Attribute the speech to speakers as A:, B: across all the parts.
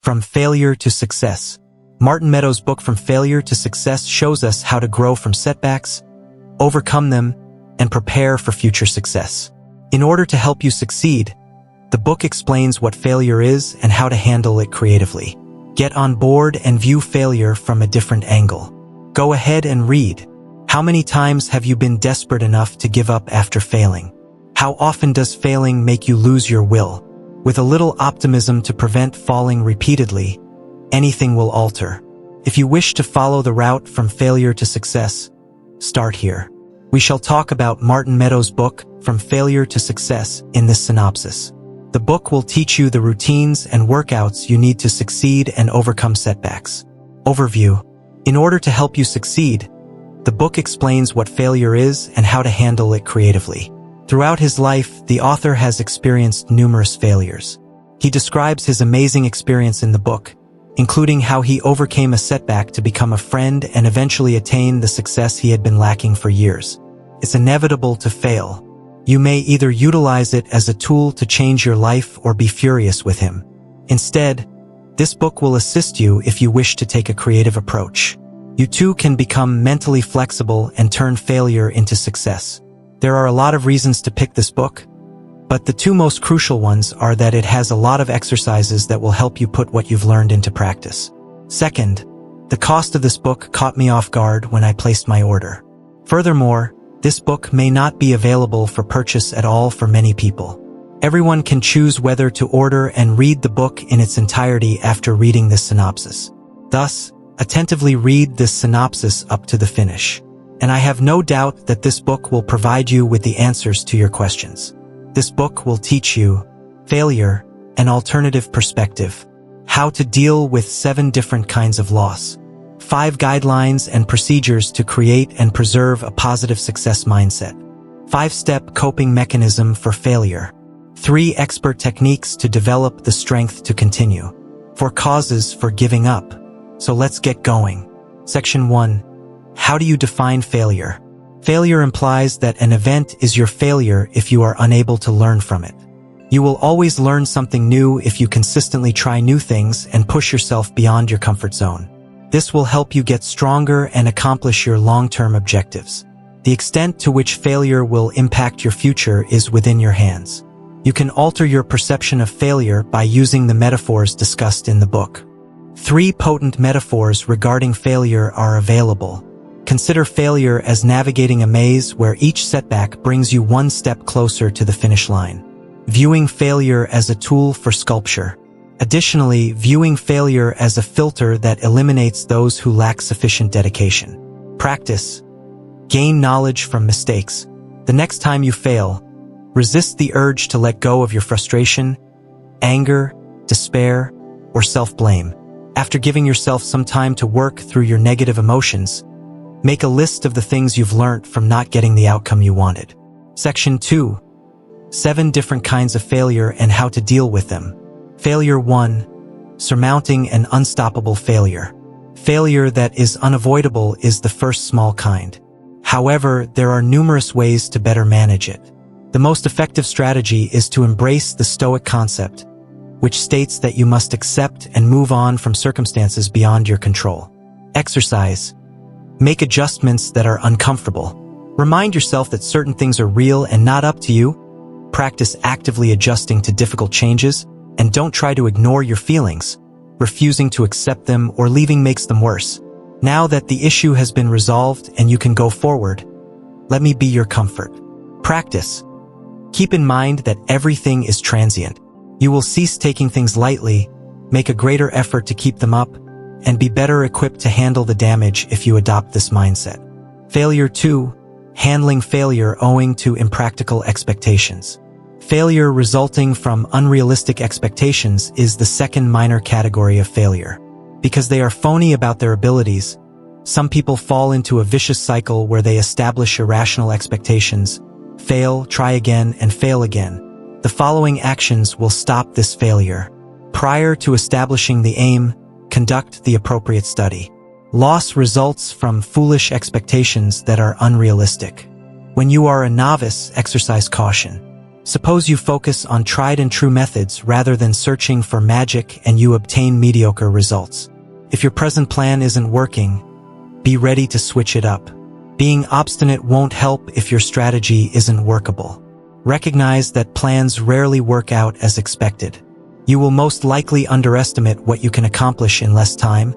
A: From Failure to Success. Martin Meadows' book From Failure to Success shows us how to grow from setbacks, overcome them, and prepare for future success. In order to help you succeed, the book explains what failure is and how to handle it creatively. Get on board and view failure from a different angle. Go ahead and read. How many times have you been desperate enough to give up after failing? How often does failing make you lose your will? With a little optimism to prevent falling repeatedly, anything will alter. If you wish to follow the route from failure to success, start here. We shall talk about Martin Meadows' book, From Failure to Success, in this synopsis. The book will teach you the routines and workouts you need to succeed and overcome setbacks. Overview. In order to help you succeed, the book explains what failure is and how to handle it creatively. Throughout his life, the author has experienced numerous failures. He describes his amazing experience in the book, including how he overcame a setback to become a friend and eventually attain the success he had been lacking for years. It's inevitable to fail. You may either utilize it as a tool to change your life or be furious with him. Instead, this book will assist you if you wish to take a creative approach. You too can become mentally flexible and turn failure into success. There are a lot of reasons to pick this book, but the two most crucial ones are that it has a lot of exercises that will help you put what you've learned into practice. Second, the cost of this book caught me off guard when I placed my order. Furthermore, this book may not be available for purchase at all for many people. Everyone can choose whether to order and read the book in its entirety after reading this synopsis. Thus, attentively read this synopsis up to the finish. And I have no doubt that this book will provide you with the answers to your questions. This book will teach you failure, an alternative perspective, how to deal with 7 different kinds of loss, 5 guidelines and procedures to create and preserve a positive success mindset, 5-step coping mechanism for failure, 3 expert techniques to develop the strength to continue, 4 causes for giving up. So let's get going. Section 1. How do you define failure? Failure implies that an event is your failure if you are unable to learn from it. You will always learn something new if you consistently try new things and push yourself beyond your comfort zone. This will help you get stronger and accomplish your long-term objectives. The extent to which failure will impact your future is within your hands. You can alter your perception of failure by using the metaphors discussed in the book. 3 potent metaphors regarding failure are available. Consider failure as navigating a maze where each setback brings you one step closer to the finish line. Viewing failure as a tool for sculpture. Additionally, viewing failure as a filter that eliminates those who lack sufficient dedication. Practice. Gain knowledge from mistakes. The next time you fail, resist the urge to let go of your frustration, anger, despair, or self-blame. After giving yourself some time to work through your negative emotions, make a list of the things you've learned from not getting the outcome you wanted. Section 2. 7 different kinds of failure and how to deal with them. Failure 1. Surmounting an unstoppable failure. Failure that is unavoidable is the first small kind. However, there are numerous ways to better manage it. The most effective strategy is to embrace the Stoic concept, which states that you must accept and move on from circumstances beyond your control. Exercise. Make adjustments that are uncomfortable. Remind yourself that certain things are real and not up to you. Practice actively adjusting to difficult changes, and don't try to ignore your feelings. Refusing to accept them or leaving makes them worse. Now that the issue has been resolved and you can go forward, let me be your comfort. Practice. Keep in mind that everything is transient. You will cease taking things lightly, make a greater effort to keep them up, and be better equipped to handle the damage if you adopt this mindset. Failure 2. Handling failure owing to impractical expectations. Failure resulting from unrealistic expectations is the second minor category of failure. Because they are phony about their abilities, some people fall into a vicious cycle where they establish irrational expectations, fail, try again, and fail again. The following actions will stop this failure. Prior to establishing the aim, conduct the appropriate study. Loss results from foolish expectations that are unrealistic. When you are a novice, exercise caution. Suppose you focus on tried and true methods rather than searching for magic and you obtain mediocre results. If your present plan isn't working, be ready to switch it up. Being obstinate won't help if your strategy isn't workable. Recognize that plans rarely work out as expected. You will most likely underestimate what you can accomplish in less time,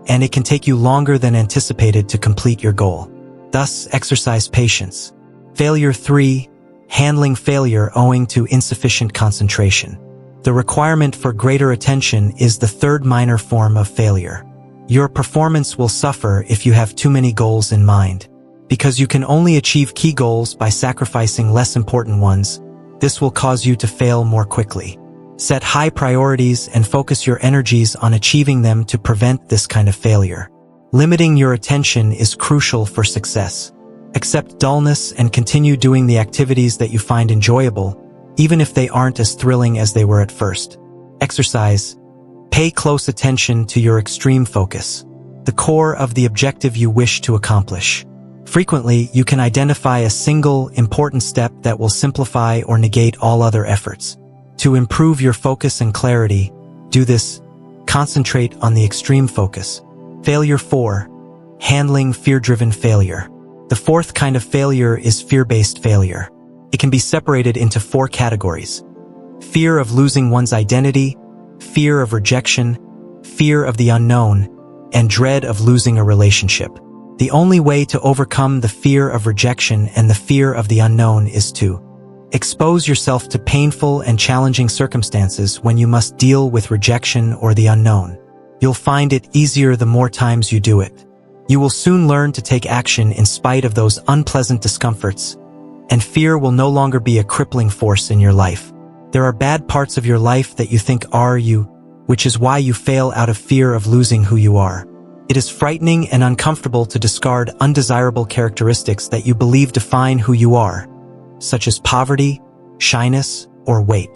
A: and it can take you longer than anticipated to complete your goal. Thus, exercise patience. Failure 3. Handling failure owing to insufficient concentration. The requirement for greater attention is the third minor form of failure. Your performance will suffer if you have too many goals in mind. Because you can only achieve key goals by sacrificing less important ones, this will cause you to fail more quickly. Set high priorities and focus your energies on achieving them to prevent this kind of failure. Limiting your attention is crucial for success. Accept dullness and continue doing the activities that you find enjoyable, even if they aren't as thrilling as they were at first. Exercise. Pay close attention to your extreme focus, the core of the objective you wish to accomplish. Frequently, you can identify a single, important step that will simplify or negate all other efforts. To improve your focus and clarity, do this. Concentrate on the extreme focus. Failure 4. Handling fear-driven failure. The fourth kind of failure is fear-based failure. It can be separated into 4 categories: fear of losing one's identity, fear of rejection, fear of the unknown, and dread of losing a relationship. The only way to overcome the fear of rejection and the fear of the unknown is to expose yourself to painful and challenging circumstances when you must deal with rejection or the unknown. You'll find it easier the more times you do it. You will soon learn to take action in spite of those unpleasant discomforts, and fear will no longer be a crippling force in your life. There are bad parts of your life that you think are you, which is why you fail out of fear of losing who you are. It is frightening and uncomfortable to discard undesirable characteristics that you believe define who you are, such as poverty, shyness, or weight.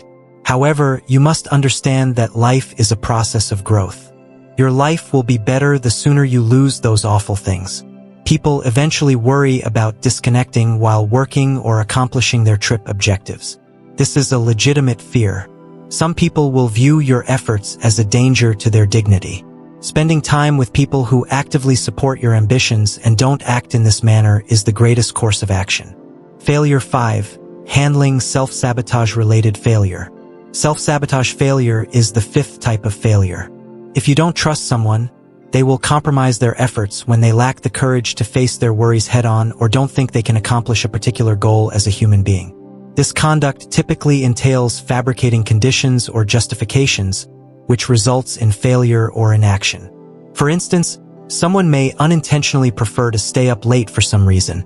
A: However, you must understand that life is a process of growth. Your life will be better the sooner you lose those awful things. People eventually worry about disconnecting while working or accomplishing their trip objectives. This is a legitimate fear. Some people will view your efforts as a danger to their dignity. Spending time with people who actively support your ambitions and don't act in this manner is the greatest course of action. Failure 5. Handling self-sabotage-related failure. Self-sabotage failure is the 5th type of failure. If you don't trust someone, they will compromise their efforts when they lack the courage to face their worries head-on or don't think they can accomplish a particular goal as a human being. This conduct typically entails fabricating conditions or justifications, which results in failure or inaction. For instance, someone may unintentionally prefer to stay up late for some reason,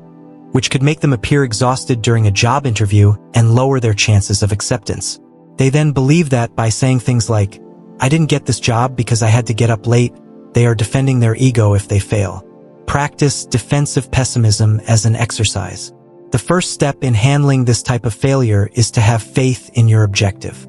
A: which could make them appear exhausted during a job interview and lower their chances of acceptance. They then believe that by saying things like, "I didn't get this job because I had to get up late," they are defending their ego if they fail. Practice defensive pessimism as an exercise. The first step in handling this type of failure is to have faith in your objective.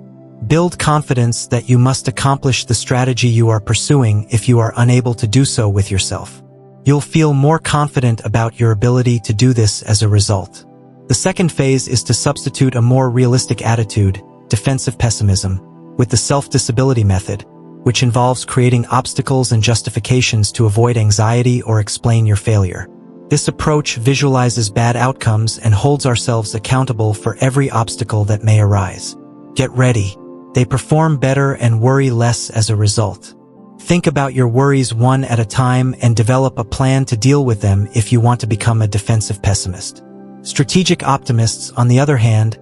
A: Build confidence that you must accomplish the strategy you are pursuing if you are unable to do so with yourself. You'll feel more confident about your ability to do this as a result. The second phase is to substitute a more realistic attitude, defensive pessimism, with the self-disability method, which involves creating obstacles and justifications to avoid anxiety or explain your failure. This approach visualizes bad outcomes and holds ourselves accountable for every obstacle that may arise. Get ready. They perform better and worry less as a result. Think about your worries one at a time and develop a plan to deal with them if you want to become a defensive pessimist. Strategic optimists, on the other hand,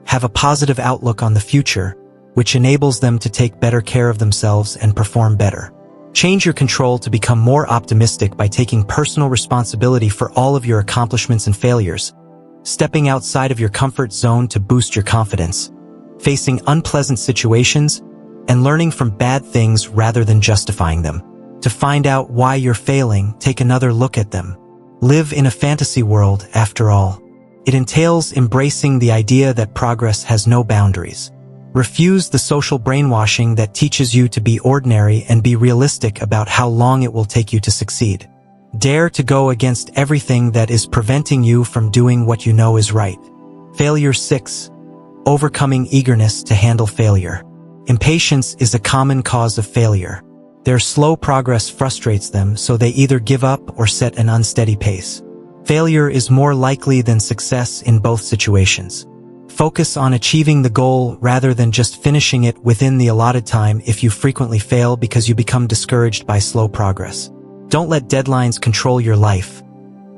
A: have a positive outlook on the future, which enables them to take better care of themselves and perform better. Change your control to become more optimistic by taking personal responsibility for all of your accomplishments and failures, stepping outside of your comfort zone to boost your confidence, facing unpleasant situations, and learning from bad things rather than justifying them. To find out why you're failing, take another look at them. Live in a fantasy world, after all. It entails embracing the idea that progress has no boundaries. Refuse the social brainwashing that teaches you to be ordinary and be realistic about how long it will take you to succeed. Dare to go against everything that is preventing you from doing what you know is right. Failure 6. Overcoming eagerness to handle failure. Impatience is a common cause of failure. Their slow progress frustrates them, so they either give up or set an unsteady pace. Failure is more likely than success in both situations. Focus on achieving the goal rather than just finishing it within the allotted time if you frequently fail because you become discouraged by slow progress. Don't let deadlines control your life.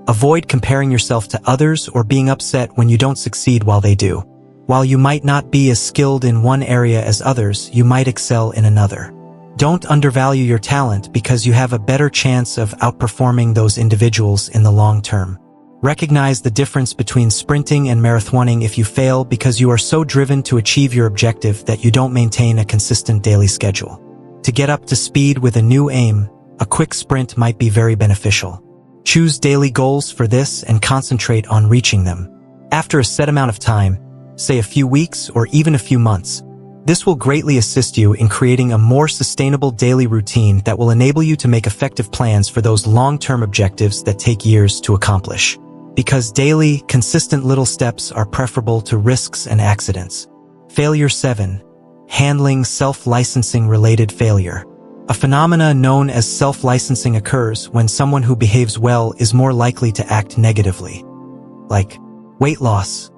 A: Avoid comparing yourself to others or being upset when you don't succeed while they do. While you might not be as skilled in one area as others, you might excel in another. Don't undervalue your talent because you have a better chance of outperforming those individuals in the long term. Recognize the difference between sprinting and marathoning if you fail because you are so driven to achieve your objective that you don't maintain a consistent daily schedule. To get up to speed with a new aim, a quick sprint might be very beneficial. Choose daily goals for this and concentrate on reaching them. After a set amount of time, say a few weeks or even a few months, this will greatly assist you in creating a more sustainable daily routine that will enable you to make effective plans for those long-term objectives that take years to accomplish. Because daily, consistent little steps are preferable to risks and accidents. Failure 7. Handling self-licensing related failure. A phenomena known as self-licensing occurs when someone who behaves well is more likely to act negatively. Like weight loss.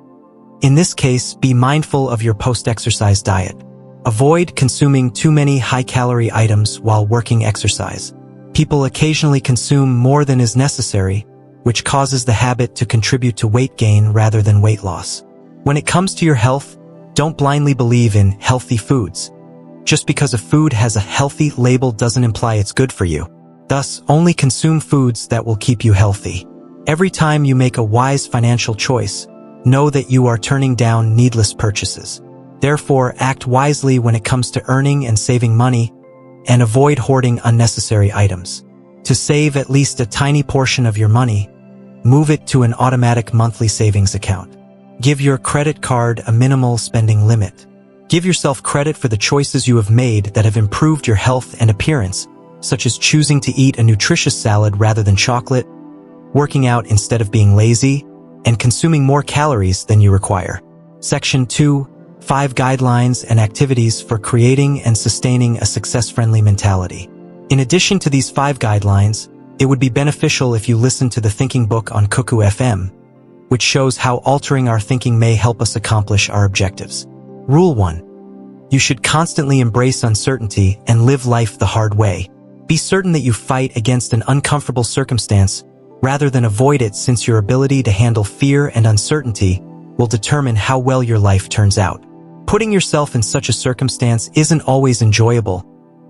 A: In this case, be mindful of your post-exercise diet. Avoid consuming too many high-calorie items while working exercise. People occasionally consume more than is necessary, which causes the habit to contribute to weight gain rather than weight loss. When it comes to your health, don't blindly believe in healthy foods. Just because a food has a healthy label doesn't imply it's good for you. Thus, only consume foods that will keep you healthy. Every time you make a wise financial choice, know that you are turning down needless purchases. Therefore, act wisely when it comes to earning and saving money, and avoid hoarding unnecessary items. To save at least a tiny portion of your money, move it to an automatic monthly savings account. Give your credit card a minimal spending limit. Give yourself credit for the choices you have made that have improved your health and appearance, such as choosing to eat a nutritious salad rather than chocolate, working out instead of being lazy, and consuming more calories than you require. Section 2. 5 Guidelines and Activities for Creating and Sustaining a Success-Friendly Mentality. In addition to these 5 guidelines, it would be beneficial if you listen to the Thinking Book on Cuckoo FM, which shows how altering our thinking may help us accomplish our objectives. Rule 1. You should constantly embrace uncertainty and live life the hard way. Be certain that you fight against an uncomfortable circumstance rather than avoid it, since your ability to handle fear and uncertainty will determine how well your life turns out. Putting yourself in such a circumstance isn't always enjoyable,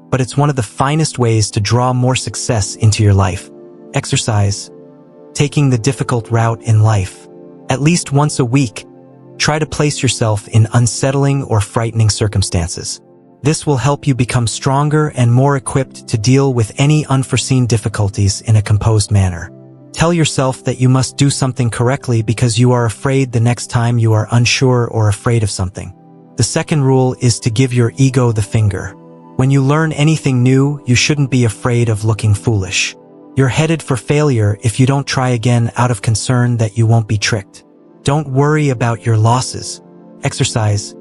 A: but it's one of the finest ways to draw more success into your life. Exercise. Taking the difficult route in life. At least once a week, try to place yourself in unsettling or frightening circumstances. This will help you become stronger and more equipped to deal with any unforeseen difficulties in a composed manner. Tell yourself that you must do something correctly because you are afraid the next time you are unsure or afraid of something. The second rule is to give your ego the finger. When you learn anything new, you shouldn't be afraid of looking foolish. You're headed for failure if you don't try again out of concern that you won't be tricked. Don't worry about your losses. Exercise.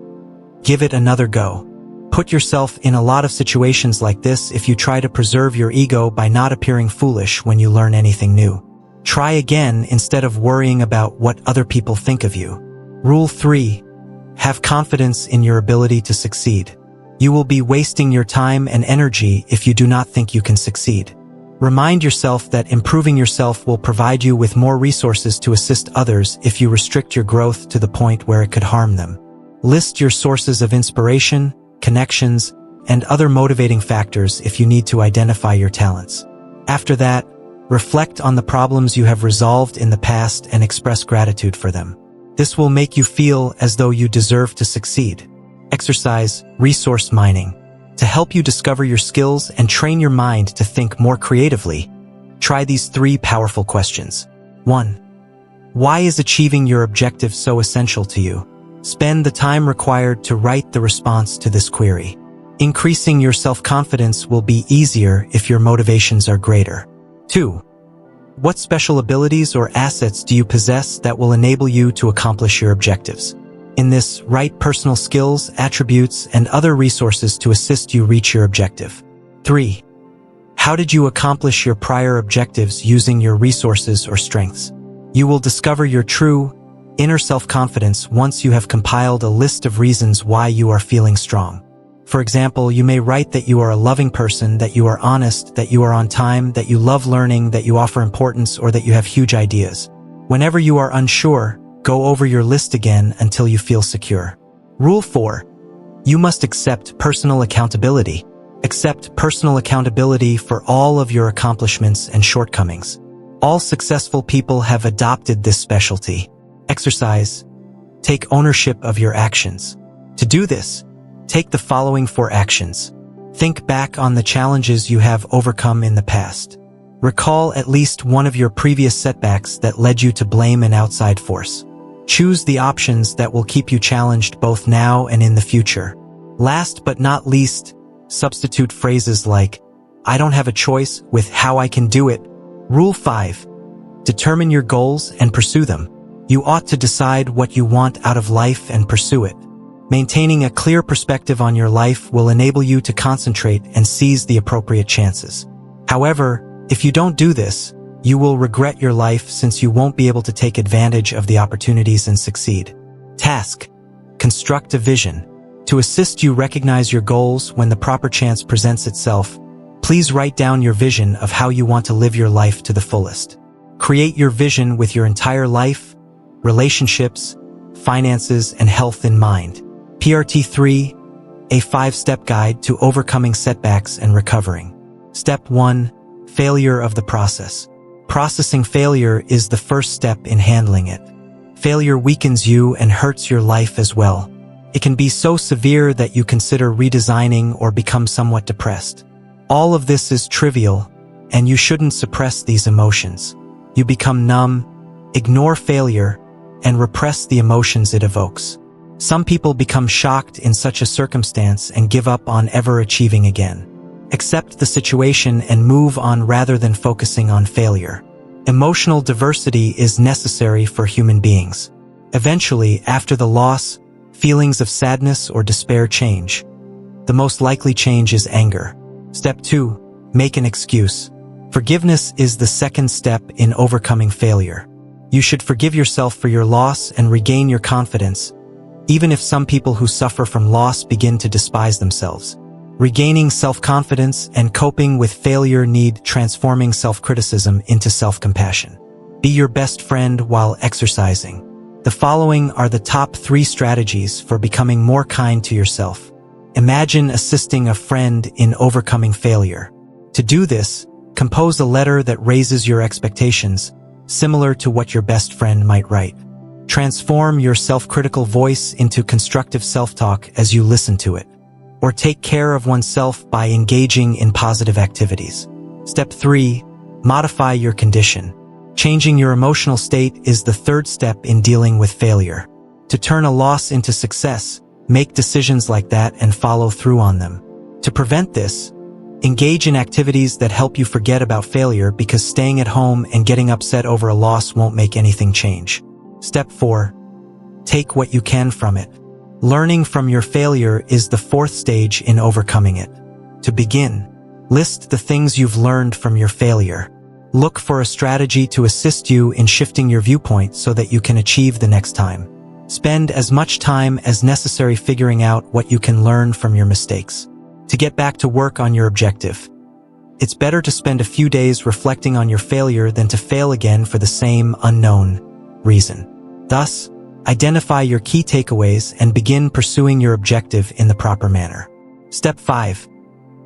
A: Give it another go. Put yourself in a lot of situations like this if you try to preserve your ego by not appearing foolish when you learn anything new. Try again instead of worrying about what other people think of you. Rule 3. Have confidence in your ability to succeed. You will be wasting your time and energy if you do not think you can succeed. Remind yourself that improving yourself will provide you with more resources to assist others if you restrict your growth to the point where it could harm them. List your sources of inspiration, connections, and other motivating factors if you need to identify your talents. After that, reflect on the problems you have resolved in the past and express gratitude for them. This will make you feel as though you deserve to succeed. Exercise resource mining. To help you discover your skills and train your mind to think more creatively, try these 3 powerful questions. 1. Why is achieving your objective so essential to you? Spend the time required to write the response to this query. Increasing your self-confidence will be easier if your motivations are greater. 2. What special abilities or assets do you possess that will enable you to accomplish your objectives? In this, write personal skills, attributes, and other resources to assist you reach your objective. 3. How did you accomplish your prior objectives using your resources or strengths? You will discover your true, inner self-confidence once you have compiled a list of reasons why you are feeling strong. For example, you may write that you are a loving person, that you are honest, that you are on time, that you love learning, that you offer importance, or that you have huge ideas. Whenever you are unsure, go over your list again until you feel secure. Rule 4. You must accept personal accountability. Accept personal accountability for all of your accomplishments and shortcomings. All successful people have adopted this specialty. Exercise. Take ownership of your actions. To do this, take the following 4 actions. Think back on the challenges you have overcome in the past. Recall at least one of your previous setbacks that led you to blame an outside force. Choose the options that will keep you challenged both now and in the future. Last but not least, substitute phrases like, "I don't have a choice," with "how I can do it." Rule 5. Determine your goals and pursue them. You ought to decide what you want out of life and pursue it. Maintaining a clear perspective on your life will enable you to concentrate and seize the appropriate chances. However, if you don't do this, you will regret your life since you won't be able to take advantage of the opportunities and succeed. Task. Construct a vision. To assist you recognize your goals when the proper chance presents itself, please write down your vision of how you want to live your life to the fullest. Create your vision with your entire life, relationships, finances, and health in mind. PRT 3, a 5-step guide to overcoming setbacks and recovering. Step 1, failure of the process. Processing failure is the first step in handling it. Failure weakens you and hurts your life as well. It can be so severe that you consider redesigning or become somewhat depressed. All of this is trivial, and you shouldn't suppress these emotions. You become numb, ignore failure, and repress the emotions it evokes. Some people become shocked in such a circumstance and give up on ever achieving again. Accept the situation and move on rather than focusing on failure. Emotional diversity is necessary for human beings. Eventually, after the loss, feelings of sadness or despair change. The most likely change is anger. Step 2. Make an excuse. Forgiveness is the second step in overcoming failure. You should forgive yourself for your loss and regain your confidence, even if some people who suffer from loss begin to despise themselves. Regaining self-confidence and coping with failure need transforming self-criticism into self-compassion. Be your best friend while exercising. The following are the top 3 strategies for becoming more kind to yourself. Imagine assisting a friend in overcoming failure. To do this, compose a letter that raises your expectations, similar to what your best friend might write. Transform your self-critical voice into constructive self-talk as you listen to it. Or take care of oneself by engaging in positive activities. Step 3. Modify your condition. Changing your emotional state is the third step in dealing with failure. To turn a loss into success, make decisions like that and follow through on them. To prevent this, engage in activities that help you forget about failure, because staying at home and getting upset over a loss won't make anything change. Step 4. Take what you can from it. Learning from your failure is the 4th stage in overcoming it. To begin, list the things you've learned from your failure. Look for a strategy to assist you in shifting your viewpoint so that you can achieve the next time. Spend as much time as necessary figuring out what you can learn from your mistakes. To get back to work on your objective, it's better to spend a few days reflecting on your failure than to fail again for the same unknown reason. Thus, identify your key takeaways and begin pursuing your objective in the proper manner. Step 5.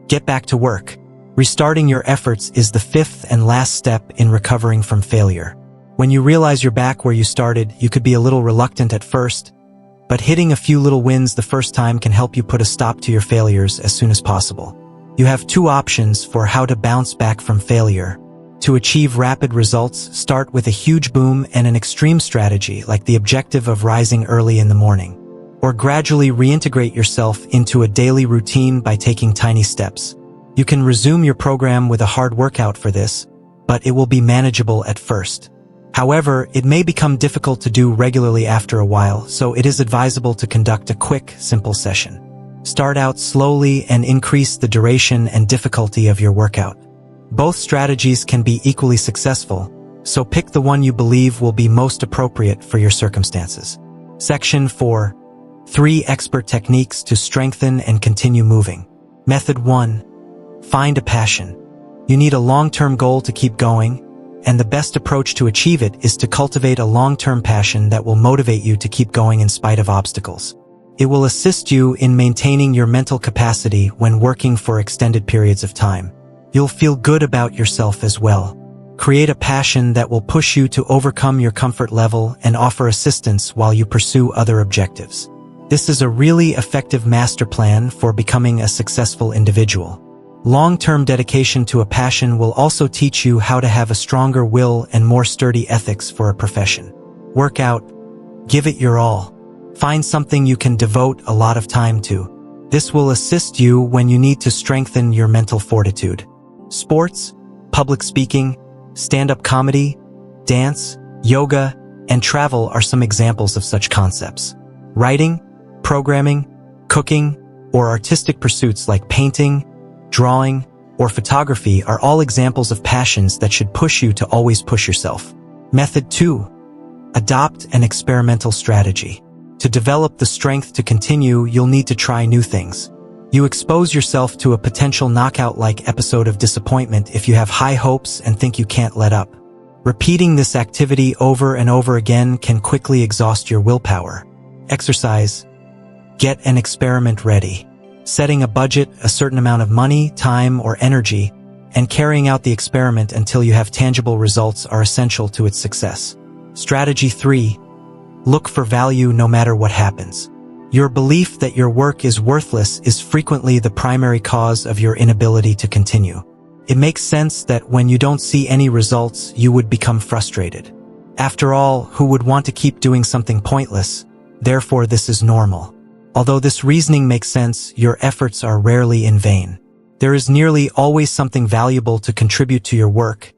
A: Get back to work. Restarting your efforts is the 5th and last step in recovering from failure. When you realize you're back where you started, you could be a little reluctant at first, but hitting a few little wins the first time can help you put a stop to your failures as soon as possible. You have 2 options for how to bounce back from failure. To achieve rapid results, start with a huge boom and an extreme strategy like the objective of rising early in the morning. Or gradually reintegrate yourself into a daily routine by taking tiny steps. You can resume your program with a hard workout for this, but it will be manageable at first. However, it may become difficult to do regularly after a while, so it is advisable to conduct a quick, simple session. Start out slowly and increase the duration and difficulty of your workout. Both strategies can be equally successful, so pick the one you believe will be most appropriate for your circumstances. Section 4. 3 expert techniques to strengthen and continue moving. Method 1. Find a passion. You need a long-term goal to keep going, and the best approach to achieve it is to cultivate a long-term passion that will motivate you to keep going in spite of obstacles. It will assist you in maintaining your mental capacity when working for extended periods of time. You'll feel good about yourself as well. Create a passion that will push you to overcome your comfort level and offer assistance while you pursue other objectives. This is a really effective master plan for becoming a successful individual. Long-term dedication to a passion will also teach you how to have a stronger will and more sturdy ethics for a profession. Work out. Give it your all. Find something you can devote a lot of time to. This will assist you when you need to strengthen your mental fortitude. Sports, public speaking, stand-up comedy, dance, yoga, and travel are some examples of such concepts. Writing, programming, cooking, or artistic pursuits like painting, drawing, or photography are all examples of passions that should push you to always push yourself. Method 2. Adopt an experimental strategy. To develop the strength to continue, you'll need to try new things. You expose yourself to a potential knockout-like episode of disappointment if you have high hopes and think you can't let up. Repeating this activity over and over again can quickly exhaust your willpower. Exercise. Get an experiment ready. Setting a budget, a certain amount of money, time, or energy, and carrying out the experiment until you have tangible results are essential to its success. Strategy 3. Look for value no matter what happens. Your belief that your work is worthless is frequently the primary cause of your inability to continue. It makes sense that when you don't see any results, you would become frustrated. After all, who would want to keep doing something pointless? Therefore, this is normal. Although this reasoning makes sense, your efforts are rarely in vain. There is nearly always something valuable to contribute to your work,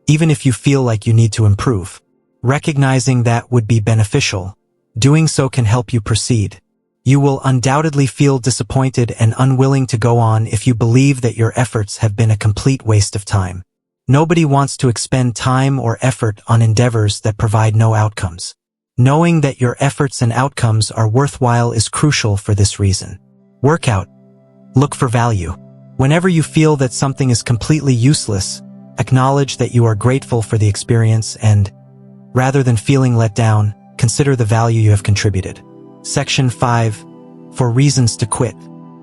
A: even if you feel like you need to improve. Recognizing that would be beneficial. Doing so can help you proceed. You will undoubtedly feel disappointed and unwilling to go on if you believe that your efforts have been a complete waste of time. Nobody wants to expend time or effort on endeavors that provide no outcomes. Knowing that your efforts and outcomes are worthwhile is crucial for this reason. Work out. Look for value. Whenever you feel that something is completely useless, acknowledge that you are grateful for the experience and, rather than feeling let down, consider the value you have contributed. Section 5. For reasons to quit.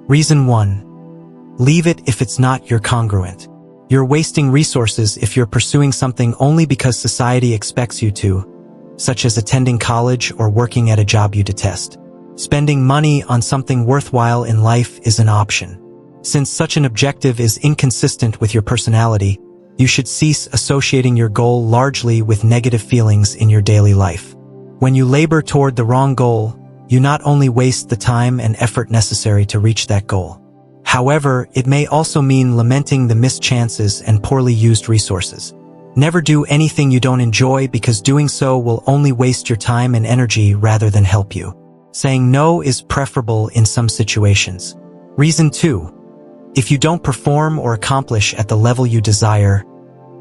A: Reason 1. Leave it if it's not your congruent. You're wasting resources if you're pursuing something only because society expects you to, such as attending college or working at a job you detest. Spending money on something worthwhile in life is an option. Since such an objective is inconsistent with your personality, you should cease associating your goal largely with negative feelings in your daily life. When you labor toward the wrong goal, you not only waste the time and effort necessary to reach that goal. However, it may also mean lamenting the missed chances and poorly used resources. Never do anything you don't enjoy because doing so will only waste your time and energy rather than help you. Saying no is preferable in some situations. Reason 2. If you don't perform or accomplish at the level you desire,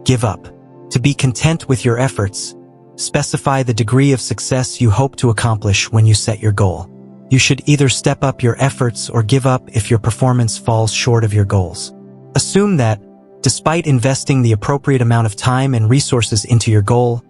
A: give up. To be content with your efforts, specify the degree of success you hope to accomplish when you set your goal. You should either step up your efforts or give up if your performance falls short of your goals. Assume that, despite investing the appropriate amount of time and resources into your goal,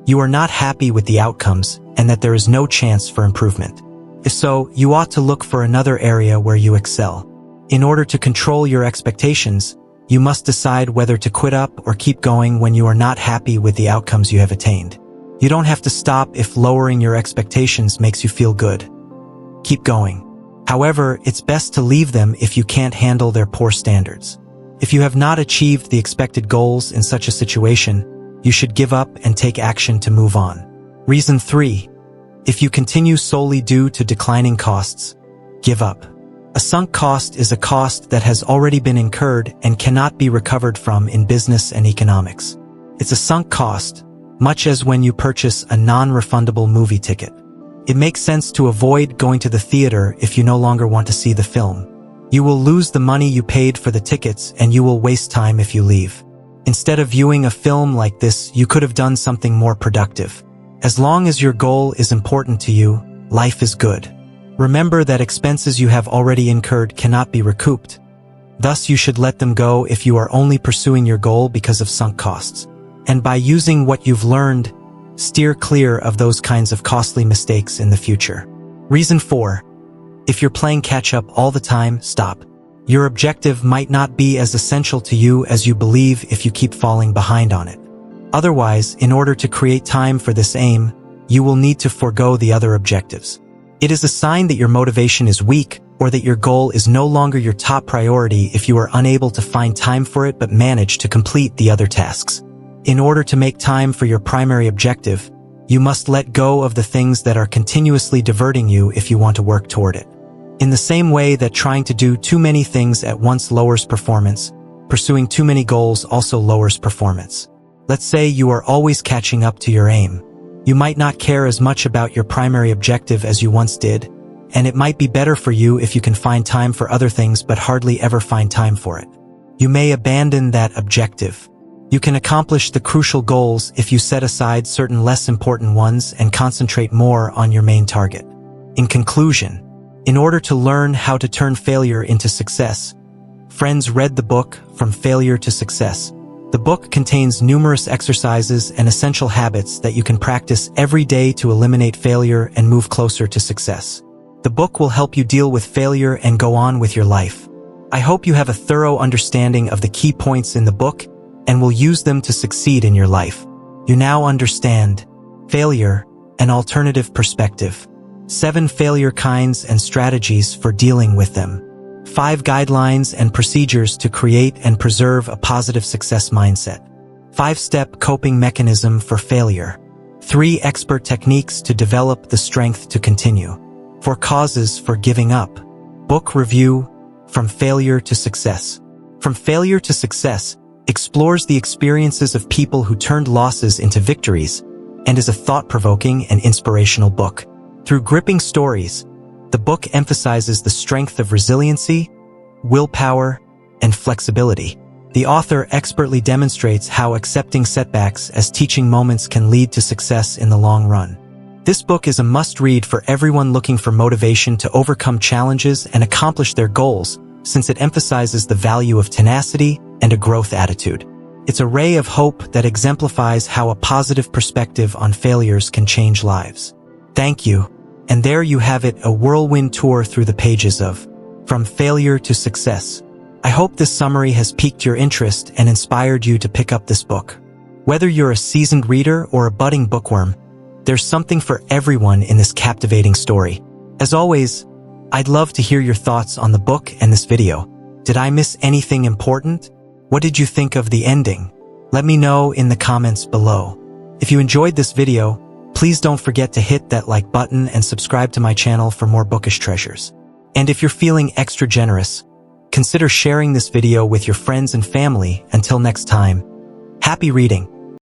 A: you are not happy with the outcomes and that there is no chance for improvement. If so, you ought to look for another area where you excel. In order to control your expectations, you must decide whether to quit up or keep going when you are not happy with the outcomes you have attained. You don't have to stop if lowering your expectations makes you feel good. Keep going. However, it's best to leave them if you can't handle their poor standards. If you have not achieved the expected goals in such a situation, you should give up and take action to move on. Reason 3. If you continue solely due to declining costs, give up. A sunk cost is a cost that has already been incurred and cannot be recovered from in business and economics. It's a sunk cost, much as when you purchase a non-refundable movie ticket. It makes sense to avoid going to the theater if you no longer want to see the film. You will lose the money you paid for the tickets and you will waste time if you leave. Instead of viewing a film like this, you could have done something more productive. As long as your goal is important to you, life is good. Remember that expenses you have already incurred cannot be recouped. Thus, you should let them go if you are only pursuing your goal because of sunk costs. And by using what you've learned, steer clear of those kinds of costly mistakes in the future. Reason 4. If you're playing catch-up all the time, stop. Your objective might not be as essential to you as you believe if you keep falling behind on it. Otherwise, in order to create time for this aim, you will need to forego the other objectives. It is a sign that your motivation is weak or that your goal is no longer your top priority if you are unable to find time for it but manage to complete the other tasks. In order to make time for your primary objective, you must let go of the things that are continuously diverting you if you want to work toward it. In the same way that trying to do too many things at once lowers performance, pursuing too many goals also lowers performance. Let's say you are always catching up to your aim. You might not care as much about your primary objective as you once did, and it might be better for you if you can find time for other things but hardly ever find time for it. You may abandon that objective. You can accomplish the crucial goals if you set aside certain less important ones and concentrate more on your main target. In conclusion, in order to learn how to turn failure into success, friends read the book From Failure to Success. The book contains numerous exercises and essential habits that you can practice every day to eliminate failure and move closer to success. The book will help you deal with failure and go on with your life. I hope you have a thorough understanding of the key points in the book and will use them to succeed in your life. You now understand failure, an alternative perspective, 7 failure kinds and strategies for dealing with them, 5 guidelines and procedures to create and preserve a positive success mindset, 5-step coping mechanism for failure, 3 expert techniques to develop the strength to continue, 4 causes for giving up. Book review: From Failure to Success. From Failure to Success explores the experiences of people who turned losses into victories and is a thought-provoking and inspirational book. Through gripping stories, the book emphasizes the strength of resiliency, willpower, and flexibility. The author expertly demonstrates how accepting setbacks as teaching moments can lead to success in the long run. This book is a must-read for everyone looking for motivation to overcome challenges and accomplish their goals, since it emphasizes the value of tenacity and a growth attitude. It's a ray of hope that exemplifies how a positive perspective on failures can change lives. Thank you. And there you have it, a whirlwind tour through the pages of From Failure to Success. I hope this summary has piqued your interest and inspired you to pick up this book. Whether you're a seasoned reader or a budding bookworm, there's something for everyone in this captivating story. As always, I'd love to hear your thoughts on the book and this video. Did I miss anything important? What did you think of the ending? Let me know in the comments below. If you enjoyed this video, please don't forget to hit that like button and subscribe to my channel for more bookish treasures. And if you're feeling extra generous, consider sharing this video with your friends and family. Until next time, happy reading!